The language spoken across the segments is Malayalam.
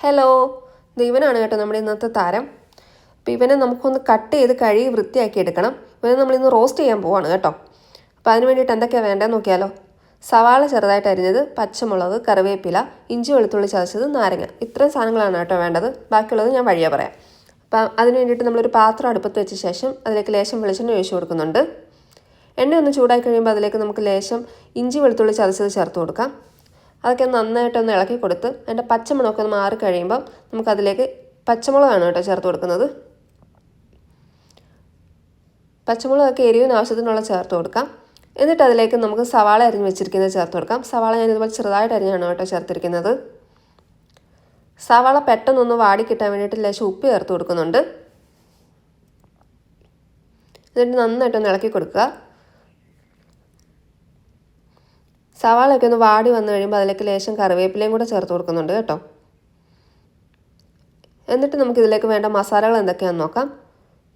ഹലോ, ഇവനാണ് കേട്ടോ നമ്മുടെ ഇന്നത്തെ താരം. അപ്പോൾ ഇവനെ നമുക്കൊന്ന് കട്ട് ചെയ്ത് കഴുകി വൃത്തിയാക്കി എടുക്കണം. ഇവനെ നമ്മളിന്ന് റോസ്റ്റ് ചെയ്യാൻ പോവാണ് കേട്ടോ. അപ്പോൾ അതിന് വേണ്ടിയിട്ട് എന്തൊക്കെയാണ് വേണ്ടതെന്ന് നോക്കിയാലോ. സവാള ചെറുതായിട്ട് അരിഞ്ഞത്, പച്ചമുളക്, കറിവേപ്പില, ഇഞ്ചി വെളുത്തുള്ളി ചതച്ചത്, നാരങ്ങ. ഇത്രയും സാധനങ്ങളാണ് കേട്ടോ വേണ്ടത്. ബാക്കിയുള്ളത് ഞാൻ വഴിയെ പറയാം. അപ്പം അതിന് വേണ്ടിയിട്ട് നമ്മളൊരു പാത്രം അടുപ്പത്ത് വെച്ച ശേഷം അതിലേക്ക് ലേശം വെളിച്ചെണ്ണ ഒഴിച്ച് കൊടുക്കുന്നുണ്ട്. എണ്ണ ഒന്ന് ചൂടായി കഴിയുമ്പോൾ അതിലേക്ക് നമുക്ക് ലേശം ഇഞ്ചി വെളുത്തുള്ളി ചതച്ചത് ചേർത്ത് കൊടുക്കാം. അതൊക്കെ നന്നായിട്ടൊന്ന് ഇളക്കി കൊടുത്ത് അതിൻ്റെ പച്ചമുളകൊക്കെ ഒന്ന് മാറി കഴിയുമ്പോൾ നമുക്കതിലേക്ക് പച്ചമുളകാണ് കേട്ടോ ചേർത്ത് കൊടുക്കുന്നത്. പച്ചമുളകൊക്കെ എരിവിന് ആവശ്യത്തിനുള്ള ചേർത്ത് കൊടുക്കാം. എന്നിട്ട് അതിലേക്ക് നമുക്ക് സവാള അരിഞ്ഞ് വെച്ചിരിക്കുന്നത് ചേർത്ത് കൊടുക്കാം. സവാള ഞാൻ ഇതുപോലെ ചെറുതായിട്ട് അരിഞ്ഞാണ് കേട്ടോ ചേർത്തിരിക്കുന്നത്. സവാള പെട്ടെന്നൊന്ന് വാടി കിട്ടാൻ വേണ്ടിയിട്ട് ലേശം ഉപ്പ് ചേർത്ത് കൊടുക്കുന്നുണ്ട്. എന്നിട്ട് നന്നായിട്ടൊന്ന് ഇളക്കി കൊടുക്കുക. സവാളയൊക്കെ ഒന്ന് വാടി വന്നു കഴിയുമ്പോൾ അതിലേക്ക് ലേശം കറിവേപ്പിലയും കൂടെ ചേർത്ത് കൊടുക്കുന്നുണ്ട് കേട്ടോ. എന്നിട്ട് നമുക്കിതിലേക്ക് വേണ്ട മസാലകൾ എന്തൊക്കെയാണെന്ന് നോക്കാം.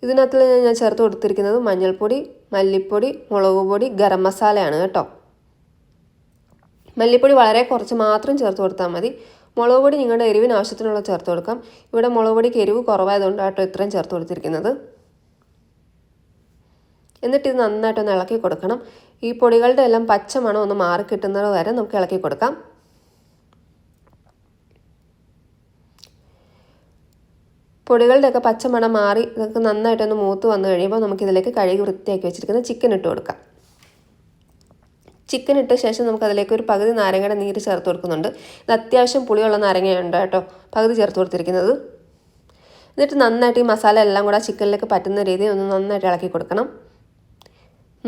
ഇതിനകത്ത് ഞാൻ ചേർത്ത് കൊടുത്തിരിക്കുന്നത് മഞ്ഞൾപ്പൊടി, മല്ലിപ്പൊടി, മുളക് പൊടി, ഗരം മസാലയാണ് കേട്ടോ. മല്ലിപ്പൊടി വളരെ കുറച്ച് മാത്രം ചേർത്ത് കൊടുത്താൽ മതി. മുളക് പൊടി നിങ്ങളുടെ എരിവിന് ആവശ്യത്തിനുള്ള ചേർത്ത് കൊടുക്കാം. ഇവിടെ മുളക് പൊടിക്ക് എരിവ് കുറവായതുകൊണ്ട് കേട്ടോ ഇത്രയും ചേർത്ത് കൊടുത്തിരിക്കുന്നത്. എന്നിട്ട് ഇത് നന്നായിട്ടൊന്ന് ഇളക്കി കൊടുക്കണം. ഈ പൊടികളുടെ എല്ലാം പച്ച മണം ഒന്ന് മാറി കിട്ടുന്നത് വരെ നമുക്ക് ഇളക്കി കൊടുക്കാം. പൊടികളുടെയൊക്കെ പച്ചമണം മാറി ഇതൊക്കെ നന്നായിട്ടൊന്ന് മൂത്ത് വന്നു കഴിയുമ്പോൾ നമുക്കിതിലേക്ക് കഴുകി വൃത്തിയാക്കി വെച്ചിരിക്കുന്ന ചിക്കൻ ഇട്ട് കൊടുക്കാം. ചിക്കൻ ഇട്ട ശേഷം നമുക്കതിലേക്ക് ഒരു പകുതി നാരങ്ങയുടെ നീര് ചേർത്ത് കൊടുക്കുന്നുണ്ട്. ഇത് അത്യാവശ്യം പുളിയുള്ള നാരങ്ങയുണ്ട് കേട്ടോ, പകുതി ചേർത്ത് കൊടുത്തിരിക്കുന്നത്. എന്നിട്ട് നന്നായിട്ട് ഈ മസാല എല്ലാം കൂടെ ചിക്കനിലേക്ക് പറ്റുന്ന രീതിയിൽ ഒന്ന് നന്നായിട്ട് ഇളക്കി കൊടുക്കണം.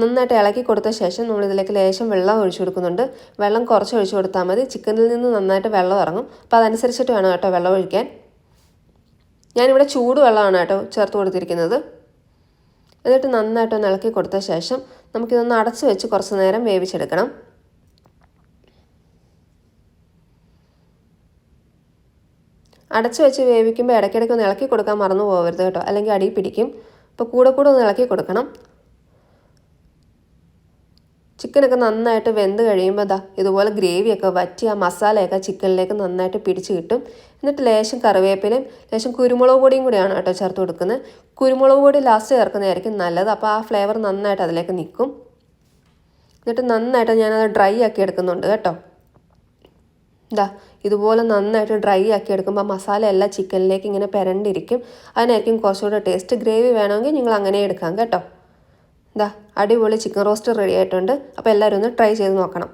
നന്നായിട്ട് ഇളക്കി കൊടുത്ത ശേഷം നമ്മളിതിലേക്ക് ലേശം വെള്ളം ഒഴിച്ചു കൊടുക്കുന്നുണ്ട്. വെള്ളം കുറച്ച് ഒഴിച്ചു കൊടുത്താൽ മതി. ചിക്കനിൽ നിന്ന് നന്നായിട്ട് വെള്ളം ഇറങ്ങും. അപ്പോൾ അതനുസരിച്ചിട്ട് വേണം കേട്ടോ വെള്ളം ഒഴിക്കാൻ. ഞാനിവിടെ ചൂടുവെള്ളമാണ് കേട്ടോ ചേർത്ത് കൊടുത്തിരിക്കുന്നത്. എന്നിട്ട് നന്നായിട്ടൊന്ന് ഇളക്കി കൊടുത്ത ശേഷം നമുക്കിതൊന്ന് അടച്ചു വെച്ച് കുറച്ച് നേരം വേവിച്ചെടുക്കണം. അടച്ചു വെച്ച് വേവിക്കുമ്പോൾ ഇടയ്ക്കിടയ്ക്ക് ഒന്ന് ഇളക്കി കൊടുക്കാൻ മറന്നു പോകരുത് കേട്ടോ, അല്ലെങ്കിൽ അടി പിടിക്കും. അപ്പോൾ കൂടെ ഒന്ന് ഇളക്കി കൊടുക്കണം. ചിക്കനൊക്കെ നന്നായിട്ട് വെന്ത് കഴിയുമ്പോൾ ഇതുപോലെ ഗ്രേവിയൊക്കെ വറ്റി ആ മസാലയൊക്കെ ചിക്കനിലേക്ക് നന്നായിട്ട് പിടിച്ച് കിട്ടും. എന്നിട്ട് ലേശം കറിവേപ്പിലയും ലേശം കുരുമുളക് പൊടിയും കൂടിയാണ് കേട്ടോ ചേർത്ത് കൊടുക്കുന്നത്. കുരുമുളക് പൊടി ലാസ്റ്റ് ചേർക്കുന്നതായിരിക്കും നല്ലത്. അപ്പോൾ ആ ഫ്ലേവർ നന്നായിട്ട് അതിലേക്ക് നിൽക്കും. എന്നിട്ട് നന്നായിട്ട് ഞാനത് ഡ്രൈ ആക്കി എടുക്കുന്നുണ്ട് കേട്ടോ. ഇതുപോലെ നന്നായിട്ട് ഡ്രൈ ആക്കി എടുക്കുമ്പോൾ മസാല എല്ലാം ചിക്കനിലേക്ക് ഇങ്ങനെ പെരണ്ടിരിക്കും. അതിനായിരിക്കും കുറച്ചുകൂടെ ടേസ്റ്റ്. ഗ്രേവി വേണമെങ്കിൽ നിങ്ങൾ അങ്ങനെ എടുക്കാം കേട്ടോ. അടിപൊളി ചിക്കൻ റോസ്റ്റ് റെഡി ആയിട്ടുണ്ട്. അപ്പോൾ എല്ലാവരും ഒന്ന് ട്രൈ ചെയ്ത് നോക്കണം.